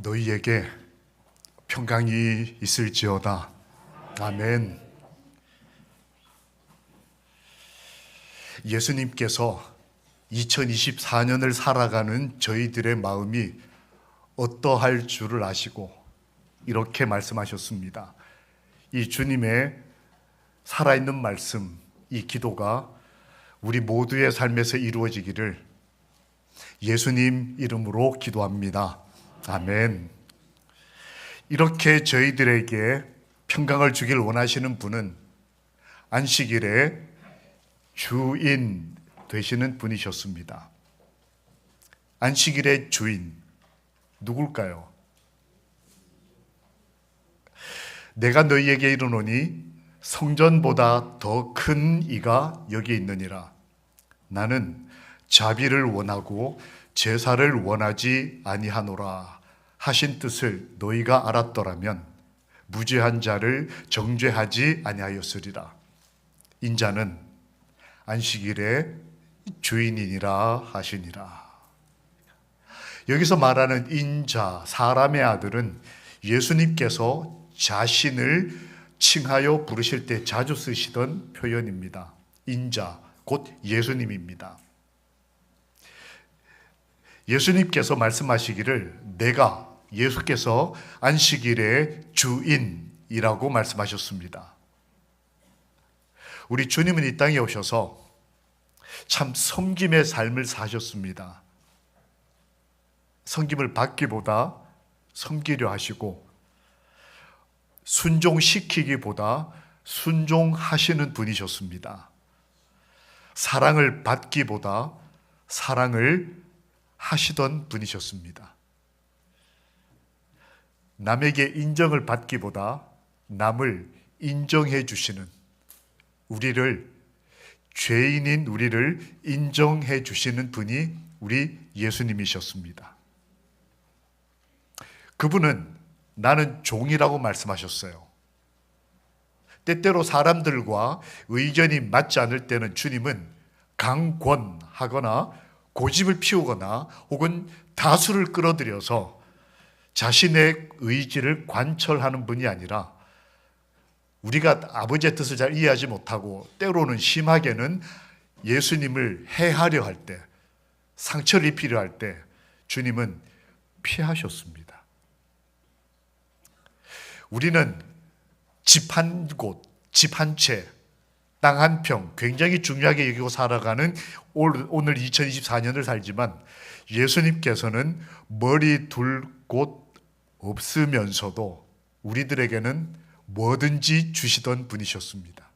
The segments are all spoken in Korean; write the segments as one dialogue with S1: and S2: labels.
S1: 너희에게 평강이 있을지어다. 아멘. 예수님께서 2024년을 살아가는 저희들의 마음이 어떠할 줄을 아시고 이렇게 말씀하셨습니다. 이 주님의 살아있는 말씀, 이 기도가 우리 모두의 삶에서 이루어지기를 예수님 이름으로 기도합니다. 아멘. 이렇게 저희들에게 평강을 주길 원하시는 분은 안식일의 주인 되시는 분이셨습니다. 안식일의 주인 누굴까요? 내가 너희에게 이르노니 성전보다 더 큰 이가 여기 있느니라. 나는 자비를 원하고 제사를 원하지 아니하노라 하신 뜻을 너희가 알았더라면 무죄한 자를 정죄하지 아니하였으리라. 인자는 안식일의 주인이니라 하시니라. 여기서 말하는 인자, 사람의 아들은 예수님께서 자신을 칭하여 부르실 때 자주 쓰시던 표현입니다. 인자, 곧 예수님입니다. 예수님께서 말씀하시기를 내가, 예수께서 안식일의 주인이라고 말씀하셨습니다. 우리 주님은 이 땅에 오셔서 참 섬김의 삶을 사셨습니다. 섬김을 받기보다 섬기려 하시고 순종시키기보다 순종하시는 분이셨습니다. 사랑을 받기보다 사랑을 하시던 분이셨습니다. 남에게 인정을 받기보다 남을 인정해 주시는, 우리를, 죄인인 우리를 인정해 주시는 분이 우리 예수님이셨습니다. 그분은 나는 종이라고 말씀하셨어요. 때때로 사람들과 의견이 맞지 않을 때는 주님은 강권하거나 고집을 피우거나 혹은 다수를 끌어들여서 자신의 의지를 관철하는 분이 아니라 우리가 아버지의 뜻을 잘 이해하지 못하고 때로는 심하게는 예수님을 해하려 할 때, 상처를 입히려 할 때 주님은 피하셨습니다. 우리는 집 한 곳, 집 한 채, 땅 한 평 굉장히 중요하게 여기고 살아가는 오늘 2024년을 살지만 예수님께서는 머리 둘 곳 없으면서도 우리들에게는 뭐든지 주시던 분이셨습니다.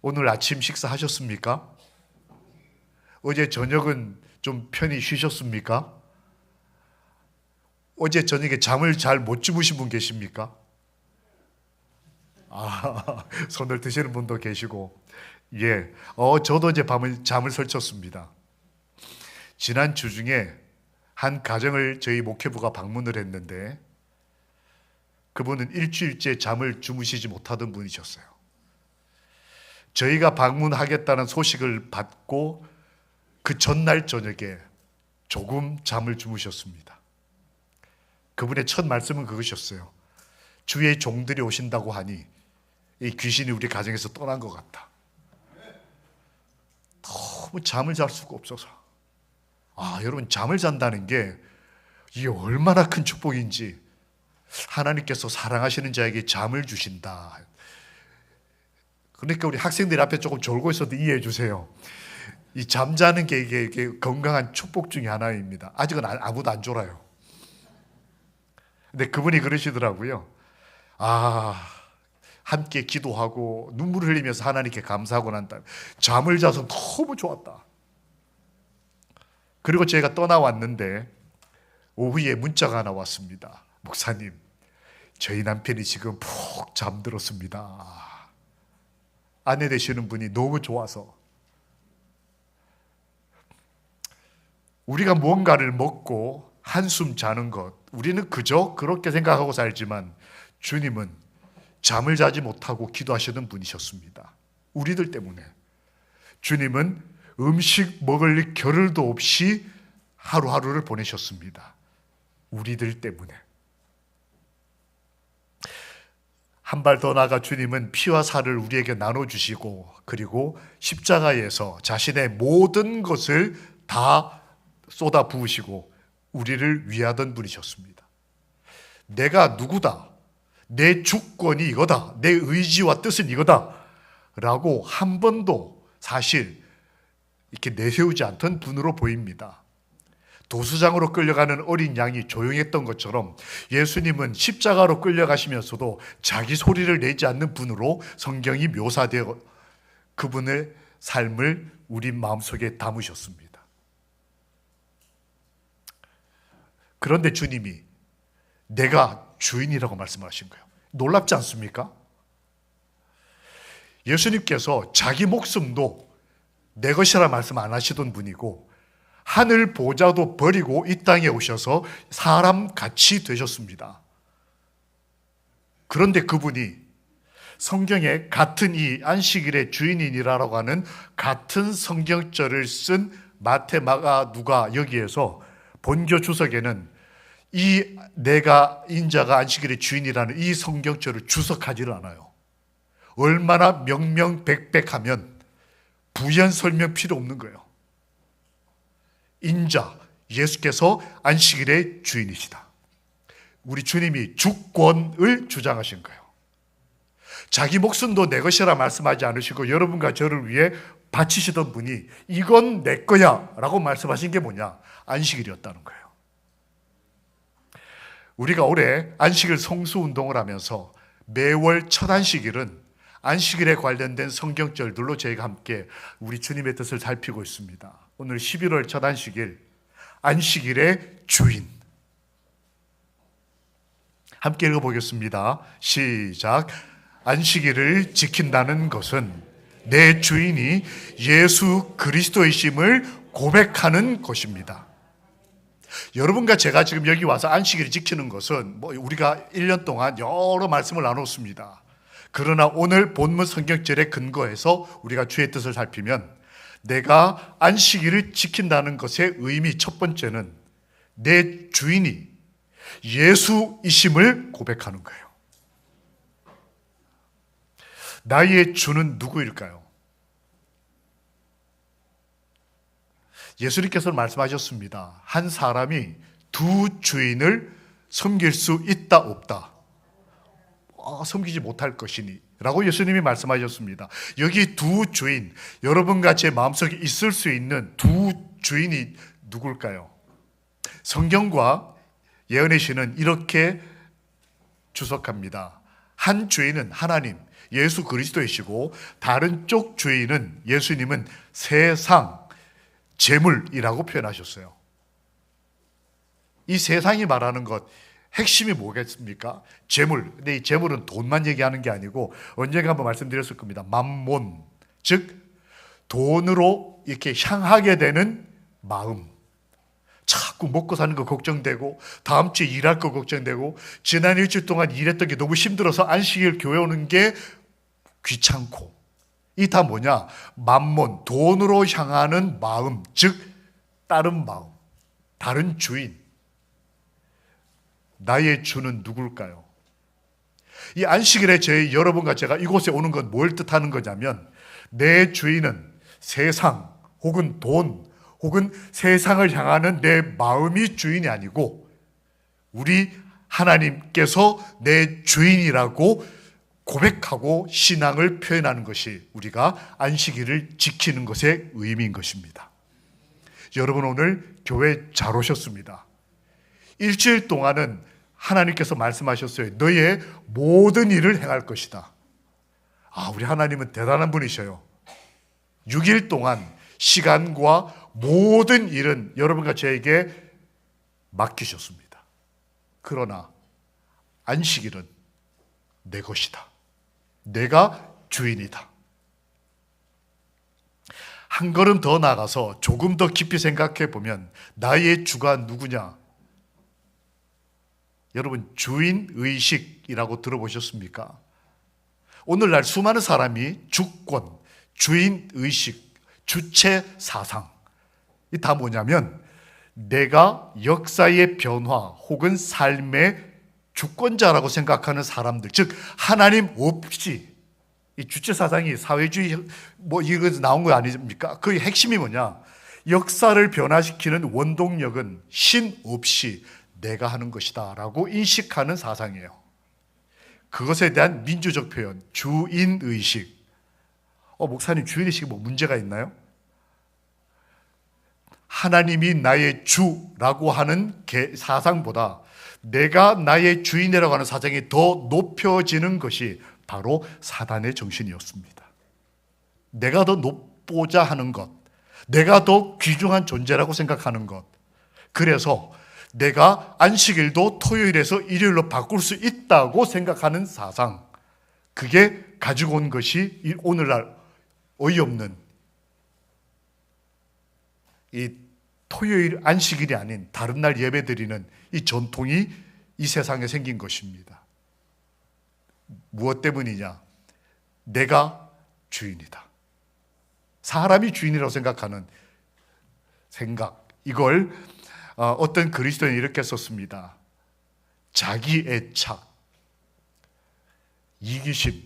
S1: 오늘 아침 식사하셨습니까? 어제 저녁은 좀 편히 쉬셨습니까? 어제 저녁에 잠을 잘 못 주무신 분 계십니까? 손을 드시는 분도 계시고, 예, 저도 이제 잠을 설쳤습니다. 지난 주 중에 한 가정을 저희 목회부가 방문을 했는데 그분은 일주일째 잠을 주무시지 못하던 분이셨어요. 저희가 방문하겠다는 소식을 받고 그 전날 저녁에 조금 잠을 주무셨습니다. 그분의 첫 말씀은 그것이었어요. 주의 종들이 오신다고 하니 이 귀신이 우리 가정에서 떠난 것 같다. 너무 잠을 잘 수가 없어서. 여러분, 잠을 잔다는 게 이게 얼마나 큰 축복인지, 하나님께서 사랑하시는 자에게 잠을 주신다. 그러니까 우리 학생들 앞에 조금 졸고 있어도 이해해 주세요. 이 잠자는 게 이게 건강한 축복 중에 하나입니다. 아직은 아무도 안 졸아요. 근데 그분이 그러시더라고요. 함께 기도하고 눈물을 흘리면서 하나님께 감사하고 난 다음에 잠을 자서 너무 좋았다. 그리고 제가 떠나왔는데 오후에 문자가 하나 왔습니다. 목사님, 저희 남편이 지금 푹 잠들었습니다. 아내 되시는 분이 너무 좋아서. 우리가 뭔가를 먹고 한숨 자는 것, 우리는 그저 그렇게 생각하고 살지만 주님은 잠을 자지 못하고 기도하시는 분이셨습니다. 우리들 때문에. 주님은 음식 먹을 겨를도 없이 하루하루를 보내셨습니다. 우리들 때문에. 한 발 더 나아가 주님은 피와 살을 우리에게 나눠주시고, 그리고 십자가에서 자신의 모든 것을 다 쏟아 부으시고 우리를 위하던 분이셨습니다. 내가 누구다, 내 주권이 이거다, 내 의지와 뜻은 이거다 라고 한 번도 사실 이렇게 내세우지 않던 분으로 보입니다. 도수장으로 끌려가는 어린 양이 조용했던 것처럼 예수님은 십자가로 끌려가시면서도 자기 소리를 내지 않는 분으로 성경이 묘사되어 그분의 삶을 우리 마음속에 담으셨습니다. 그런데 주님이 내가 주인이라고 말씀하신 거예요. 놀랍지 않습니까? 예수님께서 자기 목숨도 내 것이라 말씀 안 하시던 분이고, 하늘 보좌도 버리고 이 땅에 오셔서 사람같이 되셨습니다. 그런데 그분이 성경에 같은 이 안식일의 주인이라고 하는 같은 성경절을 쓴 마태, 마가, 누가 여기에서 본교 주석에는 이 내가 인자가 안식일의 주인이라는 이 성경절을 주석하지를 않아요. 얼마나 명명백백하면 부연 설명 필요 없는 거예요. 인자, 예수께서 안식일의 주인이시다. 우리 주님이 주권을 주장하신 거예요. 자기 목숨도 내 것이라 말씀하지 않으시고 여러분과 저를 위해 바치시던 분이 이건 내 거야 라고 말씀하신 게 뭐냐? 안식일이었다는 거예요. 우리가 올해 안식일 성수운동을 하면서 매월 첫 안식일은 안식일에 관련된 성경절들로 저희가 함께 우리 주님의 뜻을 살피고 있습니다. 오늘 11월 첫 안식일, 안식일의 주인. 함께 읽어보겠습니다. 시작. 안식일을 지킨다는 것은 내 주인이 예수 그리스도이심을 고백하는 것입니다. 여러분과 제가 지금 여기 와서 안식일을 지키는 것은 우리가 1년 동안 여러 말씀을 나눴습니다. 그러나 오늘 본문 성경절에 근거해서 우리가 주의 뜻을 살피면 내가 안식일을 지킨다는 것의 의미 첫 번째는 내 주인이 예수이심을 고백하는 거예요. 나의 주는 누구일까요? 예수님께서 말씀하셨습니다. 한 사람이 두 주인을 섬길 수 있다 없다? 섬기지 못할 것이니 라고 예수님이 말씀하셨습니다. 여기 두 주인, 여러분과 제 마음속에 있을 수 있는 두 주인이 누굴까요? 성경과 예언의 시는 이렇게 주석합니다. 한 주인은 하나님, 예수 그리스도이시고 다른 쪽 주인은 예수님은 세상, 재물이라고 표현하셨어요. 이 세상이 말하는 것, 핵심이 뭐겠습니까? 재물. 근데 이 재물은 돈만 얘기하는 게 아니고 언젠가 한번 말씀드렸을 겁니다. 만몬, 즉 돈으로 이렇게 향하게 되는 마음. 자꾸 먹고 사는 거 걱정되고 다음 주에 일할 거 걱정되고 지난 일주일 동안 일했던 게 너무 힘들어서 안식일 교회 오는 게 귀찮고, 이 다 뭐냐? 만몬, 돈으로 향하는 마음, 즉 다른 마음, 다른 주인. 나의 주는 누굴까요? 이 안식일에 여러분과 제가 이곳에 오는 건 뭘 뜻하는 거냐면 내 주인은 세상 혹은 돈 혹은 세상을 향하는 내 마음이 주인이 아니고 우리 하나님께서 내 주인이라고 고백하고 신앙을 표현하는 것이 우리가 안식일을 지키는 것의 의미인 것입니다. 여러분 오늘 교회 잘 오셨습니다. 일주일 동안은 하나님께서 말씀하셨어요. 너의 모든 일을 행할 것이다. 우리 하나님은 대단한 분이셔요. 6일 동안 시간과 모든 일은 여러분과 저에게 맡기셨습니다. 그러나 안식일은 내 것이다. 내가 주인이다. 한 걸음 더 나가서 조금 더 깊이 생각해 보면 나의 주가 누구냐? 여러분 주인의식이라고 들어보셨습니까? 오늘날 수많은 사람이 주권, 주인의식, 주체사상, 이 다 뭐냐면 내가 역사의 변화 혹은 삶의 주권자라고 생각하는 사람들, 즉 하나님 없이, 이 주체 사상이 사회주의 이거 나온 거 아닙니까? 그 핵심이 뭐냐? 역사를 변화시키는 원동력은 신 없이 내가 하는 것이다 라고 인식하는 사상이에요. 그것에 대한 민주적 표현, 주인의식. 목사님, 주인의식이 뭐 문제가 있나요? 하나님이 나의 주라고 하는 사상보다 내가 나의 주인이라고 하는 사상이 더 높여지는 것이 바로 사단의 정신이었습니다. 내가 더 높고자 하는 것, 내가 더 귀중한 존재라고 생각하는 것. 그래서 내가 안식일도 토요일에서 일요일로 바꿀 수 있다고 생각하는 사상, 그게 가지고 온 것이 오늘날 어이없는 이 토요일 안식일이 아닌 다른 날 예배드리는 이 전통이 이 세상에 생긴 것입니다. 무엇 때문이냐? 내가 주인이다. 사람이 주인이라고 생각하는 생각, 이걸 어떤 그리스도인이 이렇게 썼습니다. 자기 애착, 이기심,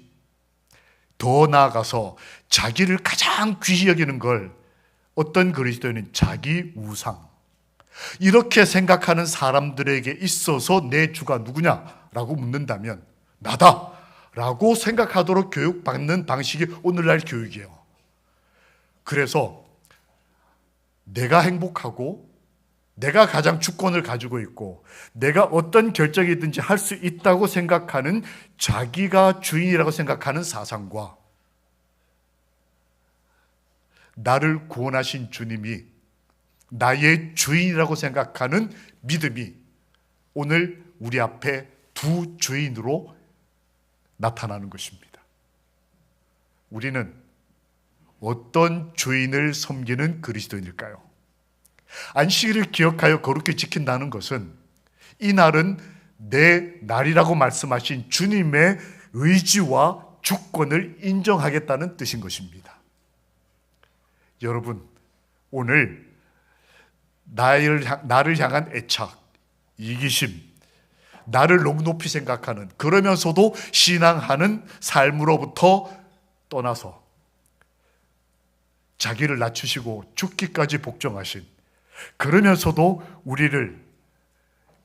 S1: 더 나아가서 자기를 가장 귀히 여기는 걸 어떤 그리스도인은 자기 우상, 이렇게 생각하는 사람들에게 있어서 내 주가 누구냐라고 묻는다면 나다 라고 생각하도록 교육받는 방식이 오늘날 교육이에요. 그래서 내가 행복하고 내가 가장 주권을 가지고 있고 내가 어떤 결정이든지 할 수 있다고 생각하는, 자기가 주인이라고 생각하는 사상과 나를 구원하신 주님이 나의 주인이라고 생각하는 믿음이 오늘 우리 앞에 두 주인으로 나타나는 것입니다. 우리는 어떤 주인을 섬기는 그리스도인일까요? 안식일을 기억하여 거룩히 지킨다는 것은 이 날은 내 날이라고 말씀하신 주님의 의지와 주권을 인정하겠다는 뜻인 것입니다. 여러분, 오늘 나를 향한 애착, 이기심, 나를 너무 높이 생각하는, 그러면서도 신앙하는 삶으로부터 떠나서 자기를 낮추시고 죽기까지 복종하신, 그러면서도 우리를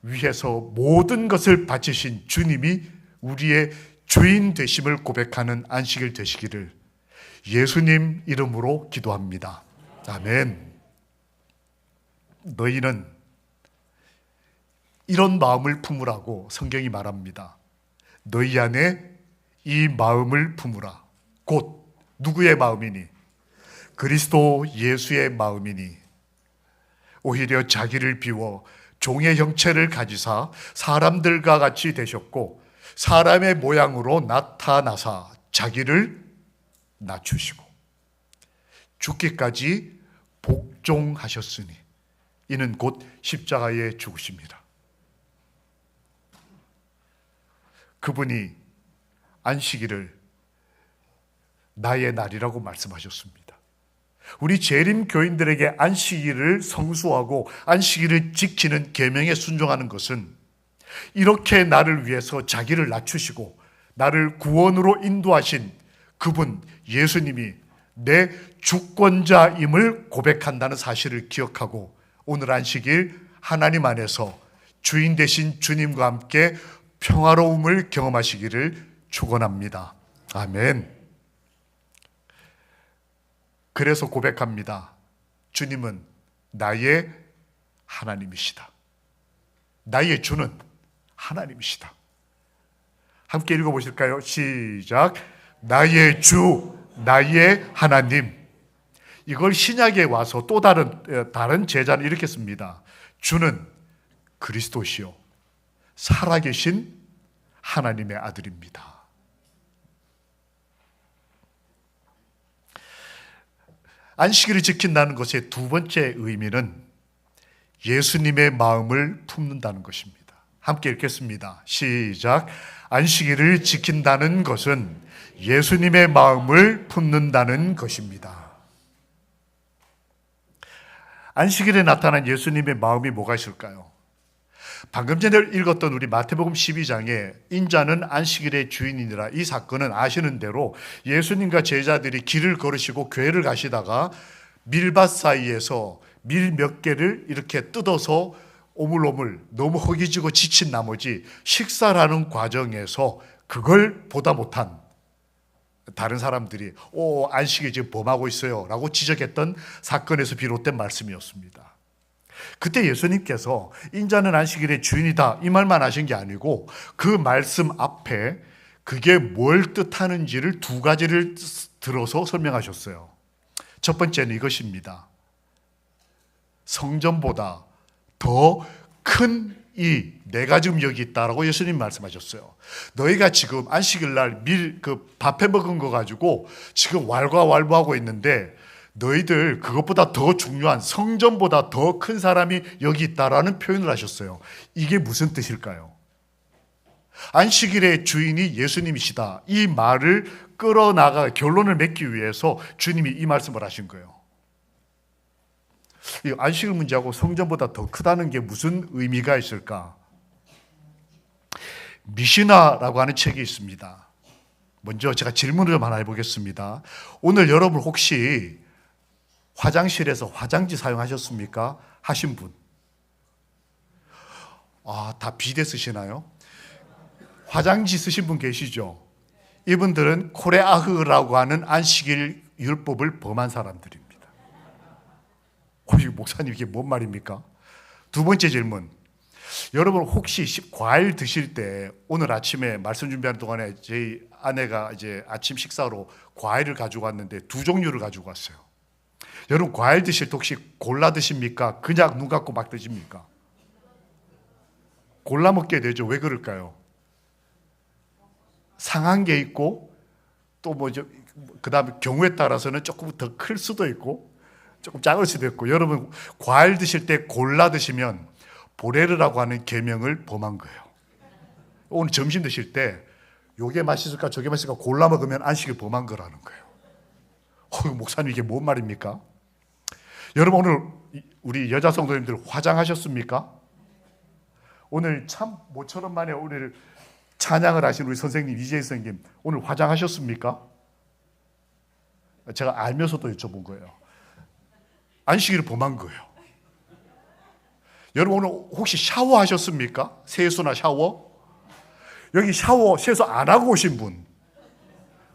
S1: 위해서 모든 것을 바치신 주님이 우리의 주인 되심을 고백하는 안식일 되시기를 예수님 이름으로 기도합니다. 아멘. 너희는 이런 마음을 품으라고 성경이 말합니다. 너희 안에 이 마음을 품으라. 곧 누구의 마음이니? 그리스도 예수의 마음이니. 오히려 자기를 비워 종의 형체를 가지사 사람들과 같이 되셨고 사람의 모양으로 나타나사 자기를 낮추시고 죽기까지 복종하셨으니 이는 곧 십자가에 죽으십니다. 그분이 안식일을 나의 날이라고 말씀하셨습니다. 우리 재림 교인들에게 안식일을 성수하고 안식일을 지키는 계명에 순종하는 것은 이렇게 나를 위해서 자기를 낮추시고 나를 구원으로 인도하신 그분 예수님이 내 주권자임을 고백한다는 사실을 기억하고 오늘 안식일 하나님 안에서 주인 되신 주님과 함께 평화로움을 경험하시기를 축원합니다. 아멘. 그래서 고백합니다. 주님은 나의 하나님이시다. 나의 주는 하나님이시다. 함께 읽어보실까요? 시작. 나의 주, 나의 하나님. 이걸 신약에 와서 또 다른 제자는 이렇게 씁니다. 주는 그리스도시요 살아계신 하나님의 아들입니다. 안식일을 지킨다는 것의 두 번째 의미는 예수님의 마음을 품는다는 것입니다. 함께 읽겠습니다. 시작. 안식일을 지킨다는 것은 예수님의 마음을 품는다는 것입니다. 안식일에 나타난 예수님의 마음이 뭐가 있을까요? 방금 전에 읽었던 우리 마태복음 12장에 인자는 안식일의 주인이니라, 이 사건은 아시는 대로 예수님과 제자들이 길을 걸으시고 교회를 가시다가 밀밭 사이에서 밀 몇 개를 이렇게 뜯어서 오물오물 너무 허기지고 지친 나머지 식사를 하는 과정에서 그걸 보다 못한 다른 사람들이 안식일 지금 범하고 있어요 라고 지적했던 사건에서 비롯된 말씀이었습니다. 그때 예수님께서 인자는 안식일의 주인이다 이 말만 하신 게 아니고 그 말씀 앞에 그게 뭘 뜻하는지를 두 가지를 들어서 설명하셨어요. 첫 번째는 이것입니다. 성전보다 더 큰 이 내가 지금 여기 있다라고 예수님 말씀하셨어요. 너희가 지금 안식일 날 밥해 먹은 거 가지고 지금 왈가왈부하고 있는데 너희들 그것보다 더 중요한 성전보다 더 큰 사람이 여기 있다라는 표현을 하셨어요. 이게 무슨 뜻일까요? 안식일의 주인이 예수님이시다, 이 말을 끌어나가 결론을 맺기 위해서 주님이 이 말씀을 하신 거예요. 이 안식일 문제하고 성전보다 더 크다는 게 무슨 의미가 있을까? 미시나라고 하는 책이 있습니다. 먼저 제가 질문을 좀 하나 해보겠습니다. 오늘 여러분 혹시 화장실에서 화장지 사용하셨습니까? 하신 분? 다 비데 쓰시나요? 화장지 쓰신 분 계시죠? 이분들은 코레아흐라고 하는 안식일 율법을 범한 사람들입니다. 목사님 이게 뭔 말입니까? 두 번째 질문. 여러분 혹시 과일 드실 때 오늘 아침에 말씀 준비하는 동안에 저희 아내가 이제 아침 식사로 과일을 가지고 왔는데 두 종류를 가지고 왔어요. 여러분 과일 드실 때 혹시 골라 드십니까? 그냥 눈 감고 막 드십니까? 골라 먹게 되죠. 왜 그럴까요? 상한 게 있고 또 그 다음에 경우에 따라서는 조금 더 클 수도 있고 조금 작을 수도 있고. 여러분 과일 드실 때 골라 드시면 보레르라고 하는 계명을 범한 거예요. 오늘 점심 드실 때 요게 맛있을까 저게 맛있을까 골라 먹으면 안식일 범한 거라는 거예요. 목사님 이게 뭔 말입니까? 여러분 오늘 우리 여자 성도님들 화장하셨습니까? 오늘 참 모처럼 만에 오늘 찬양을 하신 우리 선생님 이재희 선생님 오늘 화장하셨습니까? 제가 알면서도 여쭤본 거예요. 안식일을 범한 거예요. 여러분 오늘 혹시 샤워하셨습니까? 세수나 샤워? 여기 샤워 세수 안 하고 오신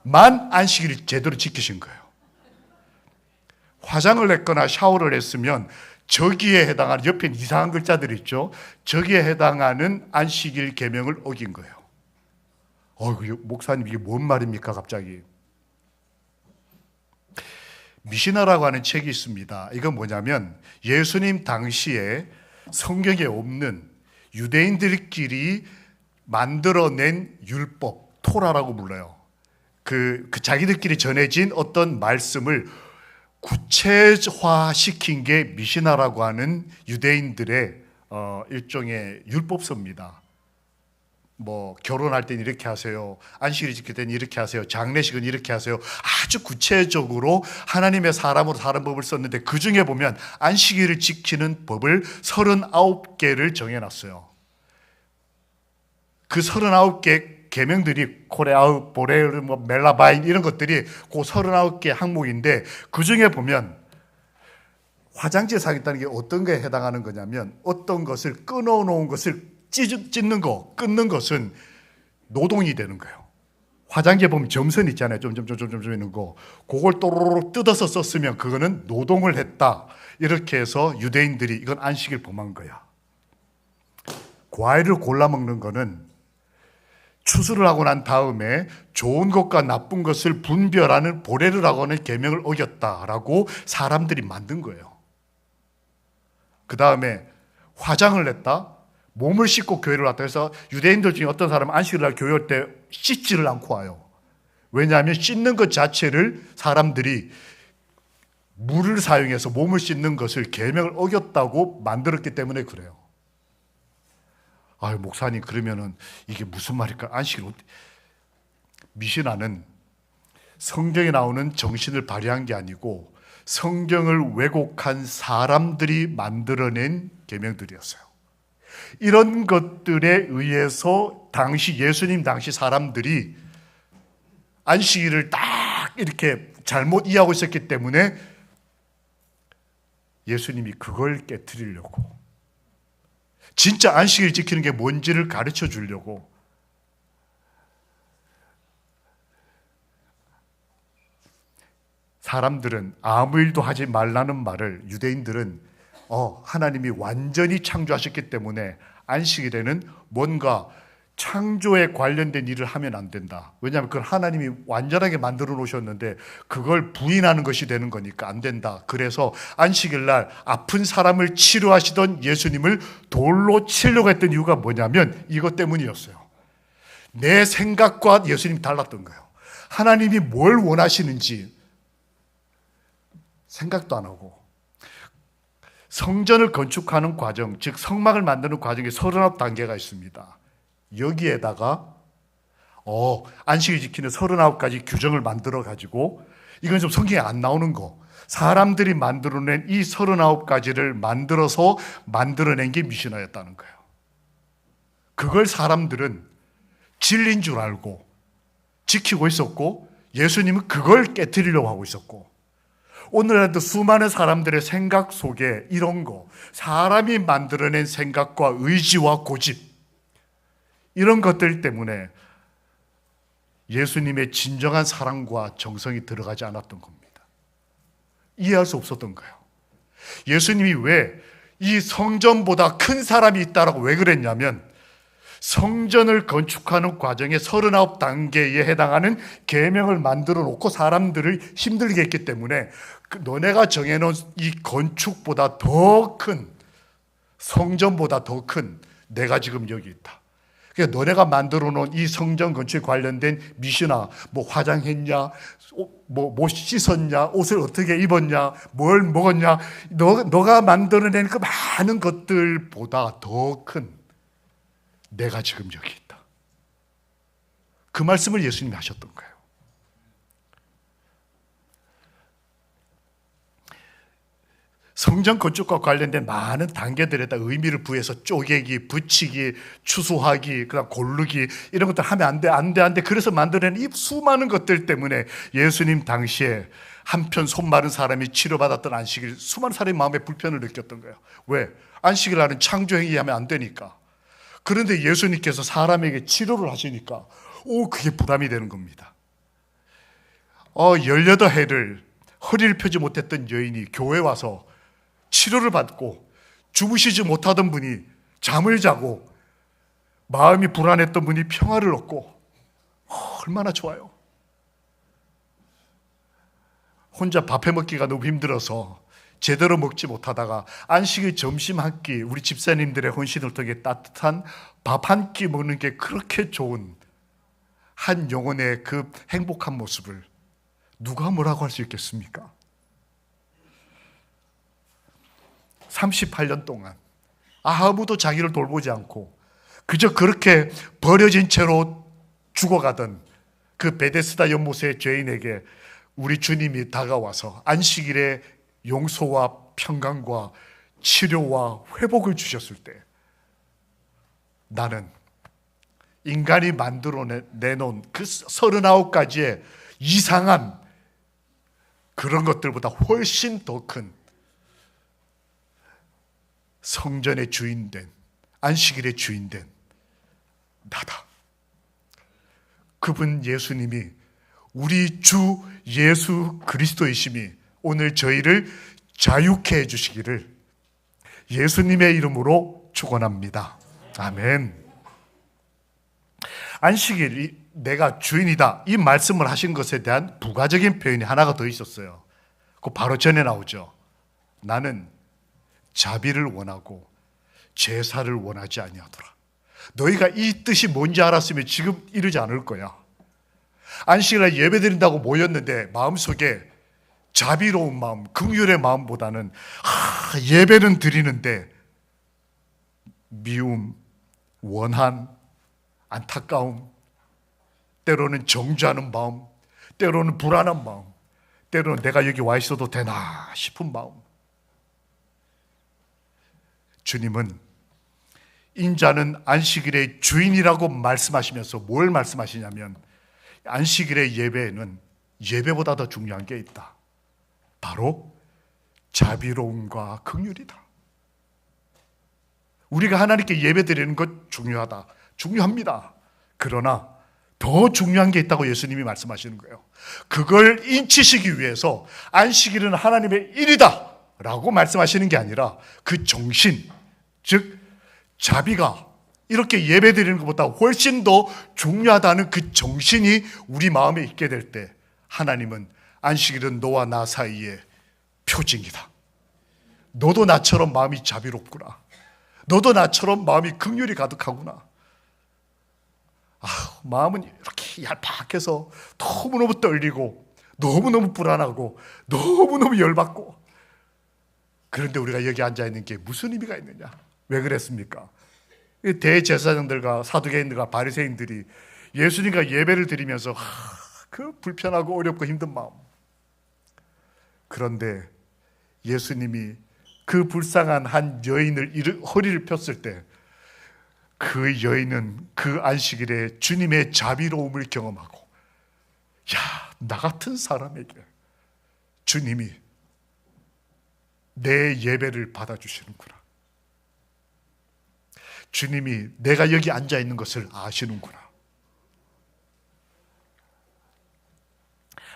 S1: 분만 안식일을 제대로 지키신 거예요. 화장을 했거나 샤워를 했으면 저기에 해당하는 옆에 이상한 글자들이 있죠. 저기에 해당하는 안식일 계명을 어긴 거예요. 목사님 이게 뭔 말입니까 갑자기? 미시나라고 하는 책이 있습니다. 이건 뭐냐면 예수님 당시에 성경에 없는 유대인들끼리 만들어낸 율법, 토라라고 불러요. 그 자기들끼리 전해진 어떤 말씀을 구체화시킨 게 미시나라고 하는 유대인들의 일종의 율법서입니다. 결혼할 땐 이렇게 하세요, 안식일 지킬 땐 이렇게 하세요, 장례식은 이렇게 하세요. 아주 구체적으로 하나님의 사람으로 사는 법을 썼는데 그 중에 보면 안식일을 지키는 법을 39개를 정해놨어요. 그 39개 계명들이 코레아흐, 보레르, 멜라바인 이런 것들이 그 39개 항목인데 그 중에 보면 화장지에 사겠다는 게 어떤 거에 해당하는 거냐면 어떤 것을 끊어놓은 것을 찢는 거, 끊는 것은 노동이 되는 거예요. 화장지에 보면 점선 있잖아요. 점점 있는 거. 그걸 또로록 뜯어서 썼으면 그거는 노동을 했다. 이렇게 해서 유대인들이 이건 안식일 범한 거야. 과일을 골라 먹는 거는 추수를 하고 난 다음에 좋은 것과 나쁜 것을 분별하는 보레르라고 하는 계명을 어겼다라고 사람들이 만든 거예요. 그 다음에 화장을 냈다. 몸을 씻고 교회를 왔다 해서 유대인들 중에 어떤 사람은 안식일 날 교회 올 때 씻지를 않고 와요. 왜냐하면 씻는 것 자체를 사람들이 물을 사용해서 몸을 씻는 것을 계명을 어겼다고 만들었기 때문에 그래요. 목사님 그러면은 이게 무슨 말일까? 안식일 미시나는 성경에 나오는 정신을 발휘한 게 아니고 성경을 왜곡한 사람들이 만들어낸 계명들이었어요. 이런 것들에 의해서 예수님 당시 사람들이 안식일을 딱 이렇게 잘못 이해하고 있었기 때문에 예수님이 그걸 깨트리려고, 진짜 안식일 지키는 게 뭔지를 가르쳐 주려고 사람들은 아무 일도 하지 말라는 말을, 유대인들은 하나님이 완전히 창조하셨기 때문에 안식일에는 뭔가 창조에 관련된 일을 하면 안 된다. 왜냐하면 그걸 하나님이 완전하게 만들어 놓으셨는데 그걸 부인하는 것이 되는 거니까 안 된다. 그래서 안식일 날 아픈 사람을 치료하시던 예수님을 돌로 치려고 했던 이유가 뭐냐면 이것 때문이었어요. 내 생각과 예수님이 달랐던 거예요. 하나님이 뭘 원하시는지 생각도 안 하고, 성전을 건축하는 과정, 즉 성막을 만드는 과정에 39단계가 있습니다. 여기에다가 안식일 지키는 39가지 규정을 만들어 가지고, 이건 좀 성경에 안 나오는 거, 사람들이 만들어낸 이 39가지를 만들어낸 게 미시나였다는 거예요. 그걸 사람들은 진리인 줄 알고 지키고 있었고, 예수님은 그걸 깨트리려고 하고 있었고, 오늘날도 수많은 사람들의 생각 속에 이런 거, 사람이 만들어낸 생각과 의지와 고집, 이런 것들 때문에 예수님의 진정한 사랑과 정성이 들어가지 않았던 겁니다. 이해할 수 없었던 거예요. 예수님이 왜 이 성전보다 큰 사람이 있다라고 왜 그랬냐면, 성전을 건축하는 과정에 39단계에 해당하는 계명을 만들어 놓고 사람들을 힘들게 했기 때문에 너네가 정해놓은 이 건축보다 더 큰, 성전보다 더 큰 내가 지금 여기 있다. 그러니까 너네가 만들어 놓은 이 성전 건축에 관련된 미시나, 뭐 화장했냐, 뭐 씻었냐, 옷을 어떻게 입었냐, 뭘 먹었냐, 너가 만들어낸 그 많은 것들보다 더 큰 내가 지금 여기 있다. 그 말씀을 예수님이 하셨던 거예요. 성전 건축과 관련된 많은 단계들에다 의미를 부여해서 쪼개기, 붙이기, 추수하기, 그다음 고르기, 이런 것들 하면 안 돼. 그래서 만들어낸 이 수많은 것들 때문에 예수님 당시에 한편 손 마른 사람이 치료받았던 안식일, 수많은 사람이 마음에 불편을 느꼈던 거예요. 왜? 안식일 날은 창조행위 하면 안 되니까. 그런데 예수님께서 사람에게 치료를 하시니까 그게 부담이 되는 겁니다. 18해를 허리를 펴지 못했던 여인이 교회에 와서 치료를 받고, 주무시지 못하던 분이 잠을 자고, 마음이 불안했던 분이 평화를 얻고, 얼마나 좋아요. 혼자 밥 해먹기가 너무 힘들어서 제대로 먹지 못하다가 안식일 점심 한 끼, 우리 집사님들의 헌신을 통해 따뜻한 밥 한 끼 먹는 게 그렇게 좋은 한 영혼의 그 행복한 모습을 누가 뭐라고 할 수 있겠습니까? 38년 동안 아무도 자기를 돌보지 않고 그저 그렇게 버려진 채로 죽어가던 그 베데스다 연못의 죄인에게 우리 주님이 다가와서 안식일에 용서와 평강과 치료와 회복을 주셨을 때, 나는 인간이 만들어 내놓은 그 39가지의 이상한 그런 것들보다 훨씬 더 큰 성전의 주인된, 안식일의 주인된 나다. 그분 예수님이, 우리 주 예수 그리스도이심이 오늘 저희를 자유케 해주시기를 예수님의 이름으로 축원합니다. 아멘. 안식일이 내가 주인이다, 이 말씀을 하신 것에 대한 부가적인 표현이 하나가 더 있었어요. 그 바로 전에 나오죠. 나는 자비를 원하고 제사를 원하지 아니하더라. 너희가 이 뜻이 뭔지 알았으면 지금 이러지 않을 거야. 안식일에 예배드린다고 모였는데 마음속에 자비로운 마음, 긍휼의 마음보다는 예배는 드리는데 미움, 원한, 안타까움, 때로는 정죄하는 마음, 때로는 불안한 마음, 때로는 내가 여기 와 있어도 되나 싶은 마음. 주님은 인자는 안식일의 주인이라고 말씀하시면서 뭘 말씀하시냐면, 안식일의 예배에는 예배보다 더 중요한 게 있다. 바로 자비로움과 긍휼이다. 우리가 하나님께 예배 드리는 것 중요하다. 중요합니다. 그러나 더 중요한 게 있다고 예수님이 말씀하시는 거예요. 그걸 인치시기 위해서 안식일은 하나님의 일이다 라고 말씀하시는 게 아니라, 그 정신, 즉 자비가 이렇게 예배 드리는 것보다 훨씬 더 중요하다는 그 정신이 우리 마음에 있게 될 때, 하나님은 안식일은 너와 나 사이의 표징이다. 너도 나처럼 마음이 자비롭구나. 너도 나처럼 마음이 긍휼이 가득하구나. 마음은 이렇게 얄팍해서 너무너무 떨리고 너무너무 불안하고 너무너무 열받고, 그런데 우리가 여기 앉아있는 게 무슨 의미가 있느냐? 왜 그랬습니까? 대제사장들과 사두개인들과 바리새인들이 예수님과 예배를 드리면서 그 불편하고 어렵고 힘든 마음. 그런데 예수님이 그 불쌍한 한 여인을 허리를 폈을 때, 그 여인은 그 안식일에 주님의 자비로움을 경험하고, 나 같은 사람에게 주님이 내 예배를 받아주시는구나. 주님이 내가 여기 앉아 있는 것을 아시는구나.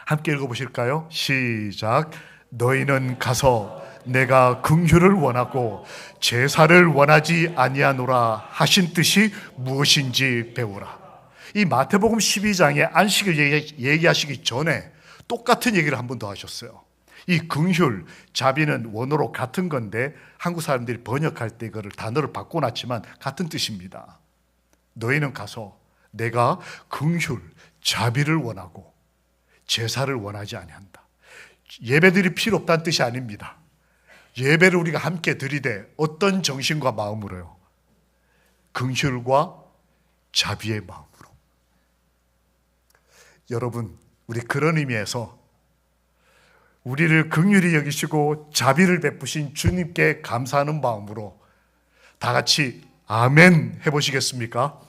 S1: 함께 읽어보실까요? 시작. 너희는 가서 내가 긍휼을 원하고 제사를 원하지 아니하노라 하신 뜻이 무엇인지 배우라. 이 마태복음 12장에 안식을 얘기하시기 전에 똑같은 얘기를 한 번 더 하셨어요. 이 긍휼, 자비는 원어로 같은 건데 한국 사람들이 번역할 때 그걸 단어를 바꿔놨지만 같은 뜻입니다. 너희는 가서 내가 긍휼, 자비를 원하고 제사를 원하지 아니한다. 예배드릴 필요 없다는 뜻이 아닙니다. 예배를 우리가 함께 드리되 어떤 정신과 마음으로요? 긍휼과 자비의 마음으로. 여러분, 우리 그런 의미에서 우리를 긍휼히 여기시고 자비를 베푸신 주님께 감사하는 마음으로 다 같이 아멘 해보시겠습니까?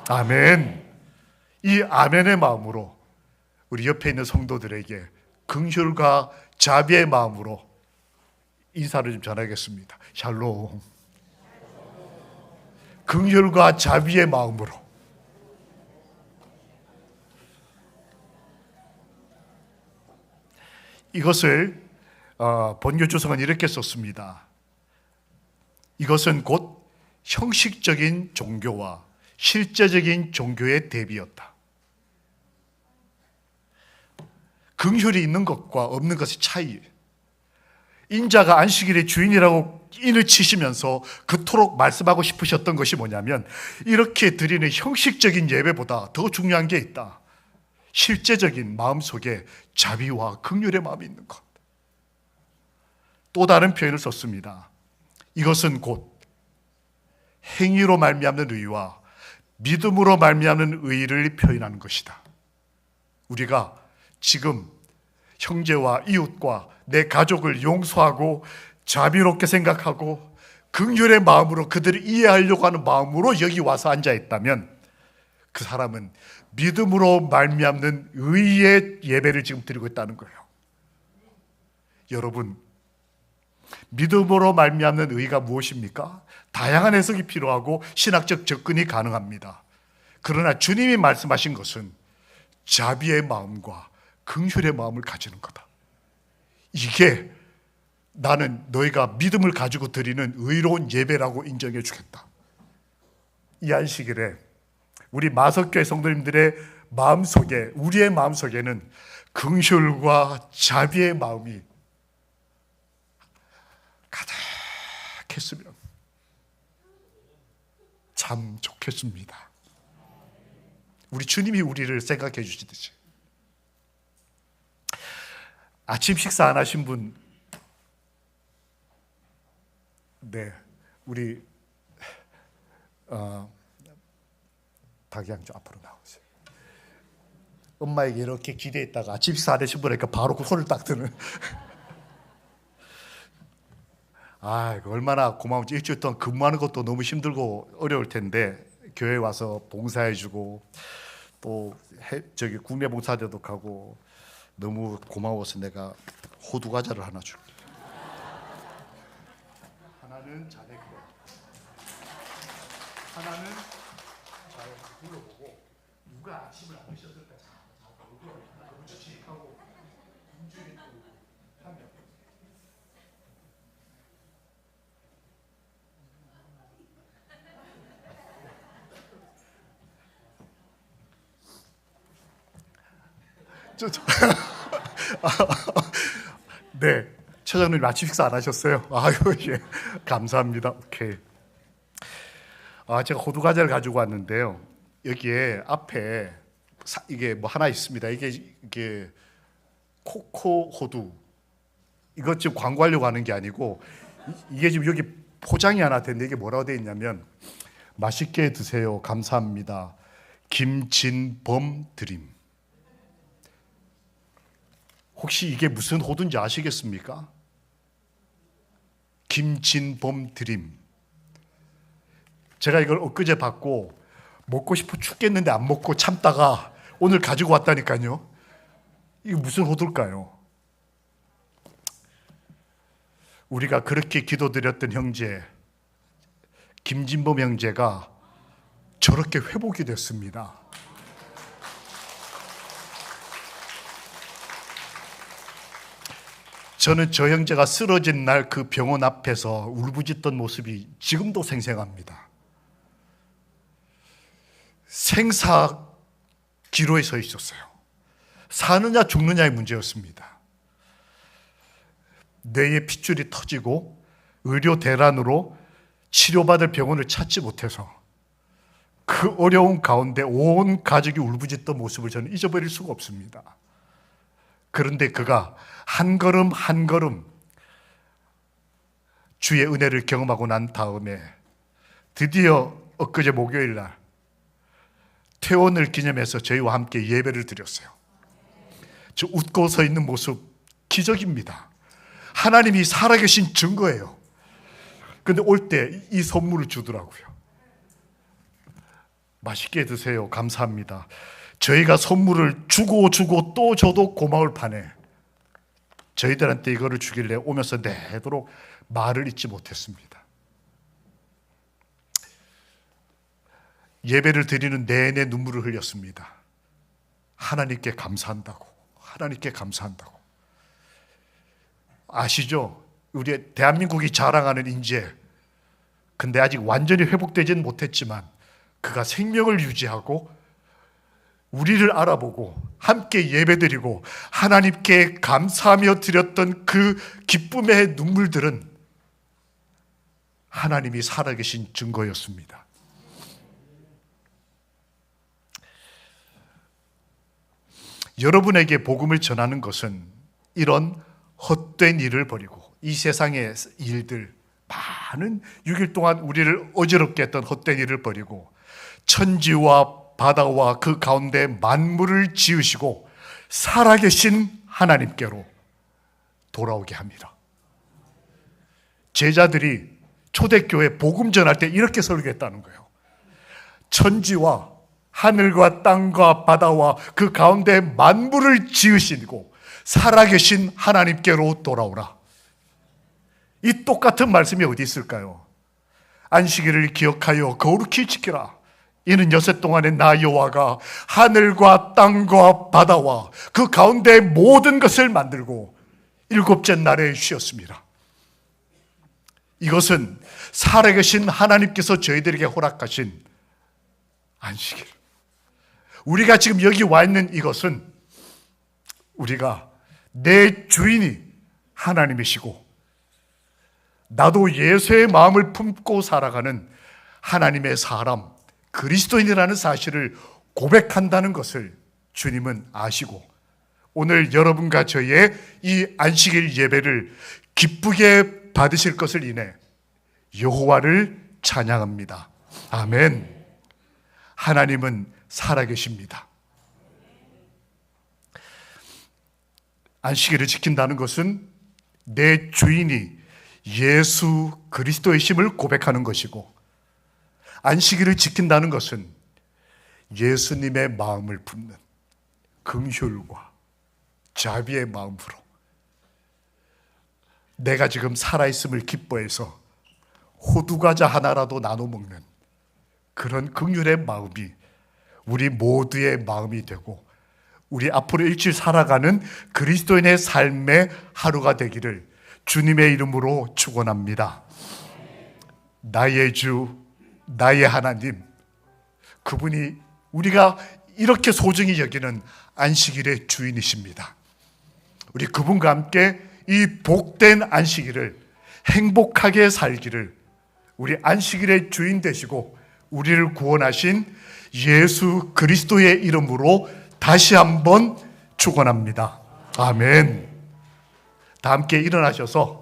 S1: 아멘. 이 아멘의 마음으로 우리 옆에 있는 성도들에게 긍휼과 자비의 마음으로 인사를 좀 전하겠습니다. 샬롬. 긍휼과 자비의 마음으로. 이것을 본교 주석은 이렇게 썼습니다. 이것은 곧 형식적인 종교와 실제적인 종교의 대비였다. 긍휼이 있는 것과 없는 것의 차이. 인자가 안식일의 주인이라고 인을 치시면서 그토록 말씀하고 싶으셨던 것이 뭐냐면, 이렇게 드리는 형식적인 예배보다 더 중요한 게 있다. 실제적인 마음속에 자비와 긍휼의 마음이 있는 것. 또 다른 표현을 썼습니다. 이것은 곧 행위로 말미암는 의와 믿음으로 말미암는 의를 표현하는 것이다. 우리가 지금 형제와 이웃과 내 가족을 용서하고 자비롭게 생각하고 긍휼의 마음으로 그들을 이해하려고 하는 마음으로 여기 와서 앉아 있다면, 그 사람은 믿음으로 말미암는 의의 예배를 지금 드리고 있다는 거예요. 여러분, 믿음으로 말미암는 의가 무엇입니까? 다양한 해석이 필요하고 신학적 접근이 가능합니다. 그러나 주님이 말씀하신 것은 자비의 마음과 긍휼의 마음을 가지는 거다. 이게 나는 너희가 믿음을 가지고 드리는 의로운 예배라고 인정해 주겠다. 이 안식일에 우리 마석교회 성도님들의 마음속에, 우리의 마음속에는 긍휼과 자비의 마음이 가득했으면 참 좋겠습니다. 우리 주님이 우리를 생각해 주시듯이. 아침 식사 안 하신 분, 네, 우리 닭양 좀 앞으로 나오세요. 엄마에게 이렇게 기대했다가 아침 식사 안 해서 보니까 바로 그 손을 딱 드는. 아, 이거 얼마나 고마운지. 일주일 동안 근무하는 것도 너무 힘들고 어려울 텐데 교회 와서 봉사해주고 또 저기 국내 봉사대도 가고 너무 고마워서 내가 호두 과자를 하나 줄게. 하나는 자네 거, 하나는 잘 불러보고 누가 아침을 안 드셨을까 너무 칙칙하고 중증이 또 하면. 네, 처장님 아침 식사 안 하셨어요? 아유, 예, 감사합니다. 오케이. 제가 호두 과자를 가지고 왔는데요. 여기에 앞에 이게 뭐 하나 있습니다. 이게 코코 호두. 이거 지금 광고하려고 하는 게 아니고 이게 지금 여기 포장이 하나 됐는데 이게 뭐라고 되어 있냐면 맛있게 드세요. 감사합니다. 김진범 드림. 혹시 이게 무슨 호두인지 아시겠습니까? 김진범 드림. 제가 이걸 엊그제 받고 먹고 싶어 죽겠는데 안 먹고 참다가 오늘 가지고 왔다니까요. 이게 무슨 호두일까요? 우리가 그렇게 기도드렸던 형제 김진범 형제가 저렇게 회복이 됐습니다. 저는 저 형제가 쓰러진 날 그 병원 앞에서 울부짖던 모습이 지금도 생생합니다. 생사 기로에 서 있었어요. 사느냐 죽느냐의 문제였습니다. 뇌에 핏줄이 터지고 의료 대란으로 치료받을 병원을 찾지 못해서 그 어려운 가운데 온 가족이 울부짖던 모습을 저는 잊어버릴 수가 없습니다. 그런데 그가 한 걸음 한 걸음 주의 은혜를 경험하고 난 다음에 드디어 엊그제 목요일 날 퇴원을 기념해서 저희와 함께 예배를 드렸어요. 저 웃고 서 있는 모습 기적입니다. 하나님이 살아계신 증거예요. 그런데 올 때 이 선물을 주더라고요. 맛있게 드세요. 감사합니다. 저희가 선물을 주고 또 줘도 고마울 판에 저희들한테 이거를 주길래 오면서 내도록 말을 잊지 못했습니다. 예배를 드리는 내내 눈물을 흘렸습니다. 하나님께 감사한다고. 아시죠? 우리 대한민국이 자랑하는 인재. 근데 아직 완전히 회복되지는 못했지만 그가 생명을 유지하고 우리를 알아보고 함께 예배드리고 하나님께 감사하며 드렸던 그 기쁨의 눈물들은 하나님이 살아계신 증거였습니다. 여러분에게 복음을 전하는 것은 이런 헛된 일을 버리고 이 세상의 일들 많은 6일 동안 우리를 어지럽게 했던 헛된 일을 버리고 천지와 바다와 그 가운데 만물을 지으시고 살아계신 하나님께로 돌아오게 합니다. 제자들이 초대교회 복음 전할 때 이렇게 설교했다는 거예요. 천지와 하늘과 땅과 바다와 그 가운데 만물을 지으시고 살아계신 하나님께로 돌아오라. 이 똑같은 말씀이 어디 있을까요? 안식일을 기억하여 거룩히 지키라. 이는 여섯 동안의 나 여호와가 하늘과 땅과 바다와 그 가운데 모든 것을 만들고 일곱째 날에 쉬었습니다. 이것은 살아계신 하나님께서 저희들에게 허락하신 안식일. 우리가 지금 여기 와 있는 이것은 우리가 내 주인이 하나님이시고 나도 예수의 마음을 품고 살아가는 하나님의 사람 그리스도인이라는 사실을 고백한다는 것을 주님은 아시고 오늘 여러분과 저희의 이 안식일 예배를 기쁘게 받으실 것을 인해 여호와를 찬양합니다. 아멘. 하나님은 살아계십니다. 안식일을 지킨다는 것은 내 주인이 예수 그리스도의 심을 고백하는 것이고, 안식일을 지킨다는 것은 예수님의 마음을 품는 긍휼과 자비의 마음으로 내가 지금 살아있음을 기뻐해서 호두과자 하나라도 나눠 먹는 그런 긍휼의 마음이 우리 모두의 마음이 되고, 우리 앞으로 일주일 살아가는 그리스도인의 삶의 하루가 되기를 주님의 이름으로 축원합니다. 나의 주, 나의 하나님, 그분이 우리가 이렇게 소중히 여기는 안식일의 주인이십니다. 우리 그분과 함께 이 복된 안식일을 행복하게 살기를 우리 안식일의 주인 되시고 우리를 구원하신 예수 그리스도의 이름으로 다시 한번 축원합니다. 아멘. 다 함께 일어나셔서